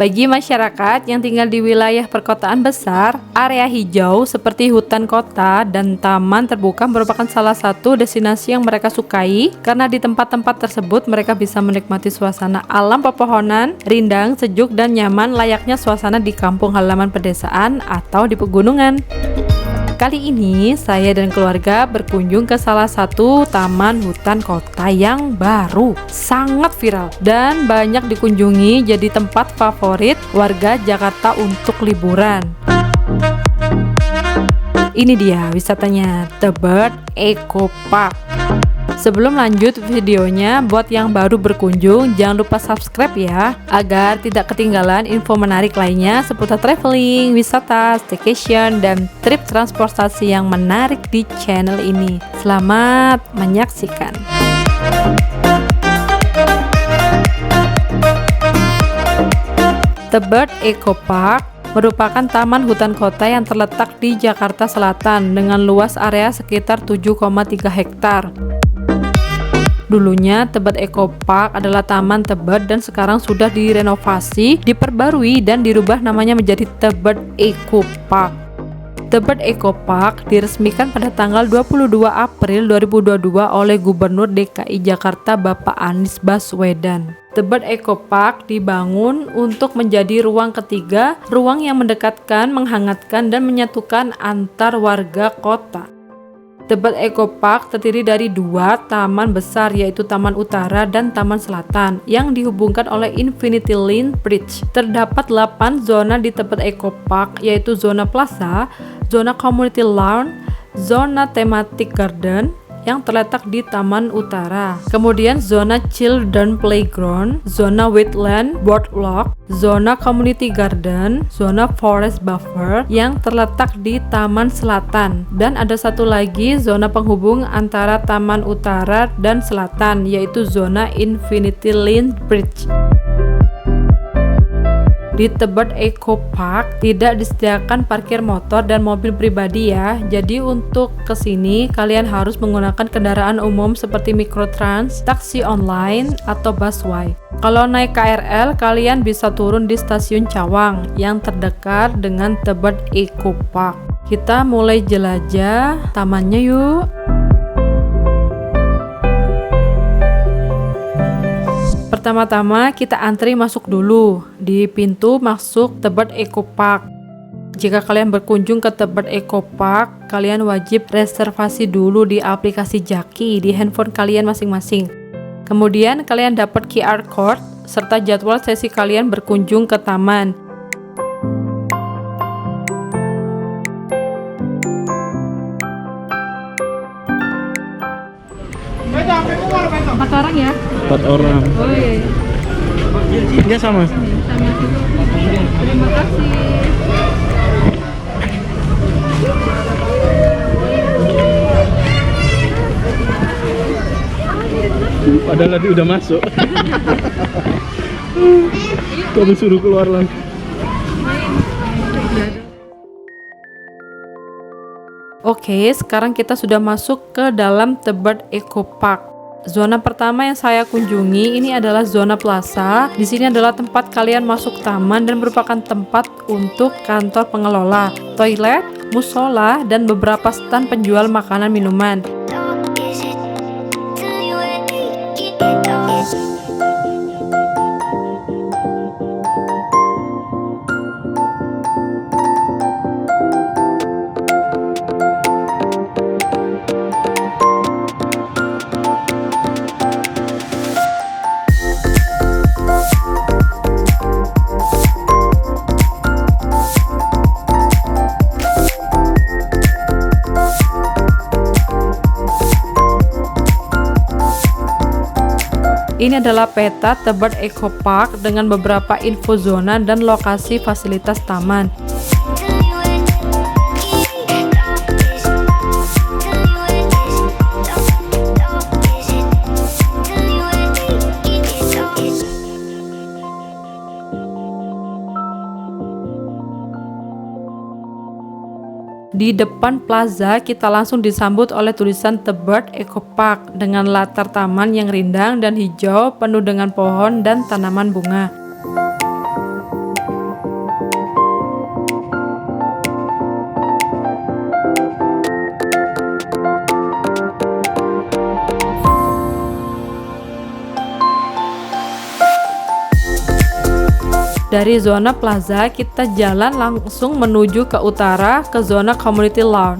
Bagi masyarakat yang tinggal di wilayah perkotaan besar, area hijau seperti hutan kota dan taman terbuka merupakan salah satu destinasi yang mereka sukai karena di tempat-tempat tersebut mereka bisa menikmati suasana alam pepohonan, rindang, sejuk, dan nyaman layaknya suasana di kampung halaman pedesaan atau di pegunungan. Kali ini saya dan keluarga berkunjung ke salah satu taman hutan kota yang baru, sangat viral dan banyak dikunjungi jadi tempat favorit warga Jakarta untuk liburan. Ini dia wisatanya, Tebet Eco Park. Sebelum lanjut videonya, buat yang baru berkunjung jangan lupa subscribe ya, agar tidak ketinggalan info menarik lainnya seputar traveling, wisata, staycation, dan trip transportasi yang menarik di channel ini. Selamat menyaksikan. Tebet Eco Park merupakan taman hutan kota yang terletak di Jakarta Selatan dengan luas area sekitar 7,3 hektar. Dulunya Tebet Eco Park adalah Taman Tebet dan sekarang sudah direnovasi, diperbarui dan dirubah namanya menjadi Tebet Eco Park. Tebet Eco Park diresmikan pada tanggal 22 April 2022 oleh Gubernur DKI Jakarta Bapak Anies Baswedan. Tebet Eco Park dibangun untuk menjadi ruang ketiga, ruang yang mendekatkan, menghangatkan, dan menyatukan antar warga kota. Tebet Eco Park terdiri dari dua taman besar, yaitu Taman Utara dan Taman Selatan yang dihubungkan oleh Infinity Link Bridge. Terdapat 8 zona di Tebet Eco Park, yaitu zona plaza, zona community lawn, zona thematic garden yang terletak di Taman Utara, kemudian zona children playground, zona wetland boardwalk, zona community garden, zona forest buffer yang terletak di Taman Selatan, dan ada satu lagi zona penghubung antara Taman Utara dan Selatan, yaitu zona Infinity Link Bridge. Di Tebet Eco Park tidak disediakan parkir motor dan mobil pribadi ya. Jadi untuk kesini kalian harus menggunakan kendaraan umum seperti Mikrotrans, taksi online, atau busway. Kalau naik KRL kalian bisa turun di stasiun Cawang yang terdekat dengan Tebet Eco Park. Kita mulai jelajah tamannya yuk. Pertama-tama kita antri masuk dulu di pintu masuk Tebet Eco Park. Jika kalian berkunjung ke Tebet Eco Park, kalian wajib reservasi dulu di aplikasi Jaki di handphone kalian masing-masing. Kemudian kalian dapat QR code serta jadwal sesi kalian berkunjung ke taman. Empat orang ya? 4 orang. Oh iya. Dia sama. Sama. Terima kasih. Padahal tadi udah masuk. Kamu suruh keluar lagi. Oke, sekarang kita sudah masuk ke dalam Tebet Eco Park. Zona pertama yang saya kunjungi ini adalah zona plaza. Di sini adalah tempat kalian masuk taman dan merupakan tempat untuk kantor pengelola, toilet, musola, dan beberapa stand penjual makanan minuman. Ini adalah peta Tebet Eco Park dengan beberapa info zona dan lokasi fasilitas taman. Di depan plaza kita langsung disambut oleh tulisan Tebet Eco Park dengan latar taman yang rindang dan hijau penuh dengan pohon dan tanaman bunga. Dari zona plaza, kita jalan langsung menuju ke utara ke zona community lawn.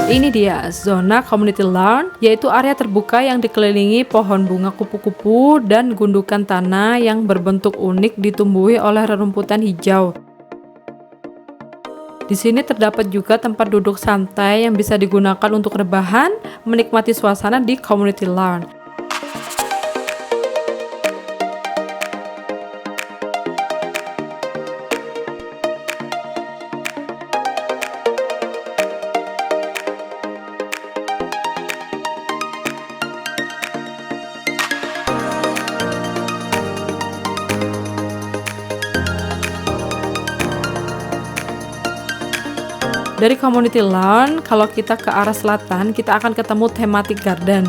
Ini dia zona community lawn, yaitu area terbuka yang dikelilingi pohon bunga kupu-kupu dan gundukan tanah yang berbentuk unik ditumbuhi oleh rerumputan hijau. Di sini terdapat juga tempat duduk santai yang bisa digunakan untuk rebahan, menikmati suasana di community lawn. Dari community lawn, kalau kita ke arah selatan, kita akan ketemu thematic garden.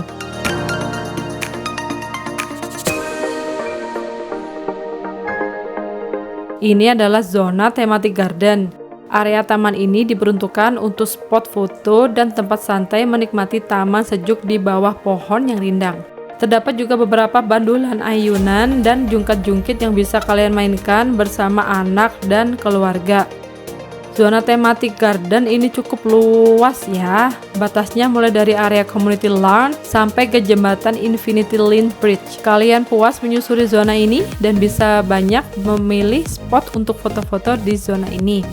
Ini adalah zona thematic garden. Area taman ini diperuntukkan untuk spot foto dan tempat santai menikmati taman sejuk di bawah pohon yang rindang. Terdapat juga beberapa bandulan ayunan dan jungkat-jungkit yang bisa kalian mainkan bersama anak dan keluarga. Zona thematic garden ini cukup luas ya, batasnya mulai dari area community lawn sampai ke jembatan Infinity Link Bridge. Kalian puas menyusuri zona ini dan bisa banyak memilih spot untuk foto-foto di zona ini.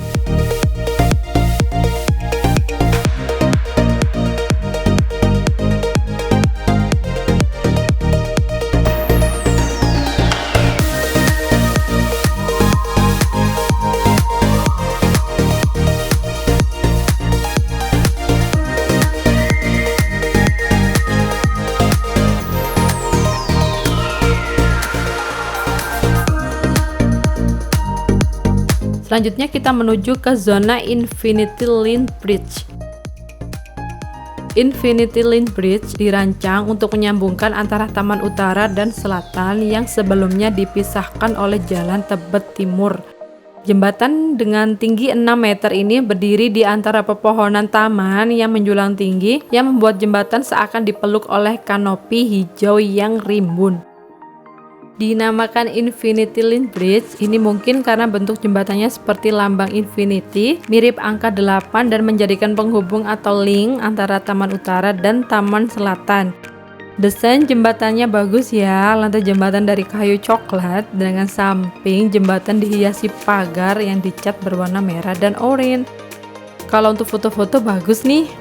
Selanjutnya kita menuju ke zona Infinity Link Bridge. Infinity Link Bridge dirancang untuk menyambungkan antara taman utara dan selatan yang sebelumnya dipisahkan oleh jalan Tebet Timur. Jembatan dengan tinggi 6 meter ini berdiri di antara pepohonan taman yang menjulang tinggi yang membuat jembatan seakan dipeluk oleh kanopi hijau yang rimbun. Dinamakan Infinity Link Bridge ini mungkin karena bentuk jembatannya seperti lambang infinity, mirip angka 8 dan menjadikan penghubung atau link antara taman utara dan taman selatan. Desain jembatannya bagus ya, lantai jembatan dari kayu coklat dengan samping jembatan dihiasi pagar yang dicat berwarna merah dan oranye. Kalau untuk foto-foto bagus nih.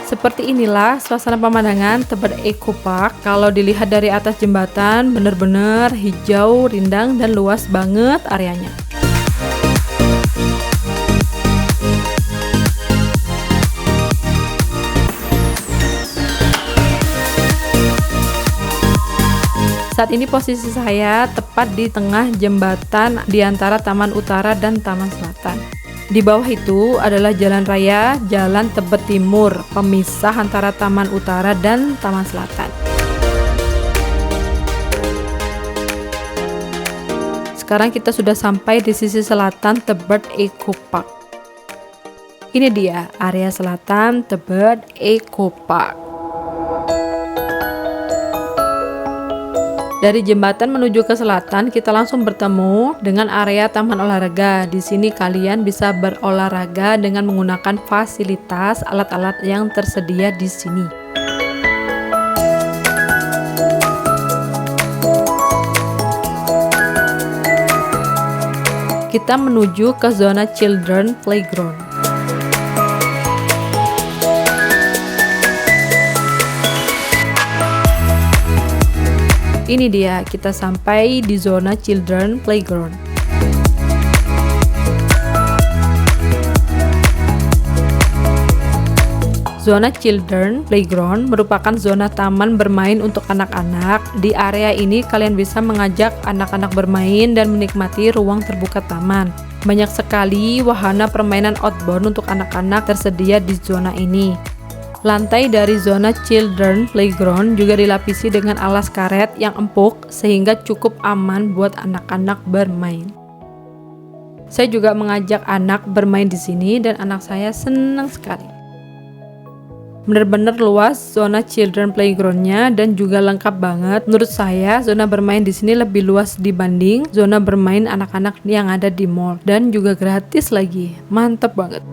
Seperti inilah suasana pemandangan Tebet Eco Park. Kalau dilihat dari atas jembatan, bener-bener hijau, rindang, dan luas banget areanya. Saat ini posisi saya tepat di tengah jembatan di antara Taman Utara dan Taman Selatan. Di bawah itu adalah jalan raya Jalan Tebet Timur, pemisah antara Taman Utara dan Taman Selatan. Sekarang kita sudah sampai di sisi selatan Tebet Eco Park. Ini dia area selatan Tebet Eco Park. Dari jembatan menuju ke selatan, kita langsung bertemu dengan area taman olahraga. Di sini kalian bisa berolahraga dengan menggunakan fasilitas alat-alat yang tersedia di sini. Kita menuju ke zona Children Playground. Ini dia, kita sampai di zona Children Playground. Zona Children Playground merupakan zona taman bermain untuk anak-anak. Di area ini kalian bisa mengajak anak-anak bermain dan menikmati ruang terbuka taman. Banyak sekali wahana permainan outbound untuk anak-anak tersedia di zona ini. Lantai dari zona Children Playground juga dilapisi dengan alas karet yang empuk sehingga cukup aman buat anak-anak bermain. Saya juga mengajak anak bermain di sini dan anak saya senang sekali. Benar-benar luas zona children playground-nya dan juga lengkap banget. Menurut saya zona bermain di sini lebih luas dibanding zona bermain anak-anak yang ada di mall dan juga gratis lagi. Mantap banget.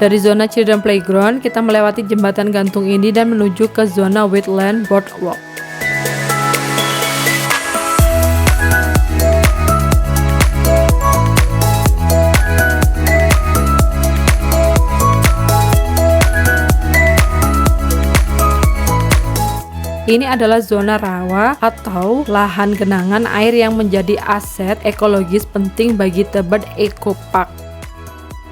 Dari zona Children Playground, kita melewati jembatan gantung ini dan menuju ke zona Wetland Boardwalk. Ini adalah zona rawa atau lahan genangan air yang menjadi aset ekologis penting bagi Tebet Eco Park.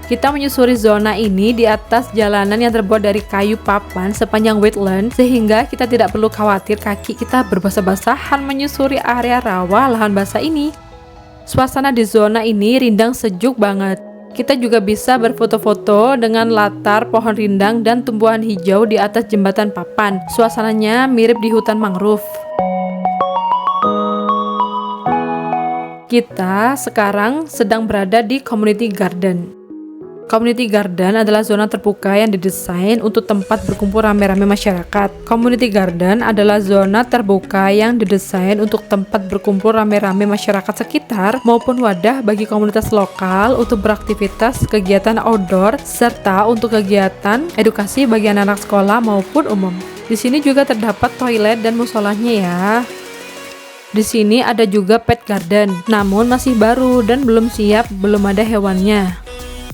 Kita menyusuri zona ini di atas jalanan yang terbuat dari kayu papan sepanjang wetland, sehingga kita tidak perlu khawatir kaki kita berbasah-basahan menyusuri area rawa lahan basah ini. Suasana di zona ini rindang sejuk banget. Kita juga bisa berfoto-foto dengan latar pohon rindang dan tumbuhan hijau di atas jembatan papan. Suasananya mirip di hutan mangrove. Kita sekarang sedang berada di Community Garden. Community Garden adalah zona terbuka yang didesain untuk tempat berkumpul rame-rame masyarakat. Community Garden adalah zona terbuka yang didesain untuk tempat berkumpul rame-rame masyarakat sekitar maupun wadah bagi komunitas lokal untuk beraktivitas kegiatan outdoor serta untuk kegiatan edukasi bagi anak-anak sekolah maupun umum. Di sini juga terdapat toilet dan musolahnya ya. Di sini ada juga pet garden, namun masih baru dan belum siap, belum ada hewannya.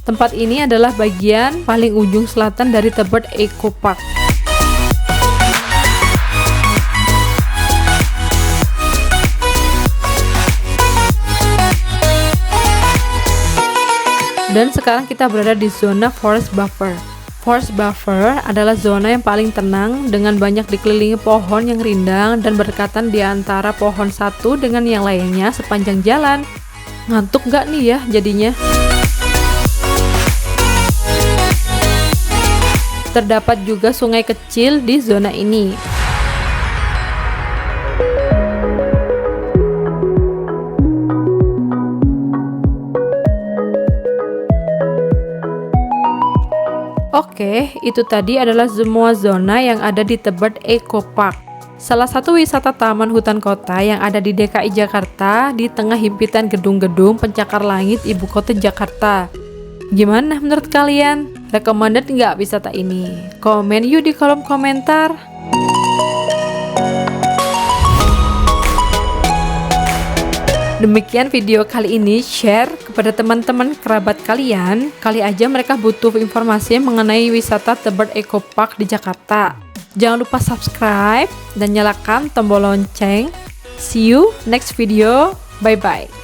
Tempat ini adalah bagian paling ujung selatan dari Tebet Eco Park. Dan sekarang kita berada di zona Forest Buffer. Forest Buffer adalah zona yang paling tenang dengan banyak dikelilingi pohon yang rindang dan berdekatan di antara pohon satu dengan yang lainnya sepanjang jalan. Ngantuk nggak nih ya jadinya? Terdapat juga sungai kecil di zona ini. Oke, itu tadi adalah semua zona yang ada di Tebet Eco Park. Salah satu wisata taman hutan kota yang ada di DKI Jakarta di tengah himpitan gedung-gedung pencakar langit ibu kota Jakarta. Gimana menurut kalian? Recommended nggak wisata ini? Komen yuk di kolom komentar. Demikian video kali ini, share kepada teman-teman kerabat kalian. Kali aja mereka butuh informasi mengenai wisata Tebet Eco Park di Jakarta. Jangan lupa subscribe dan nyalakan tombol lonceng. See you next video. Bye-bye.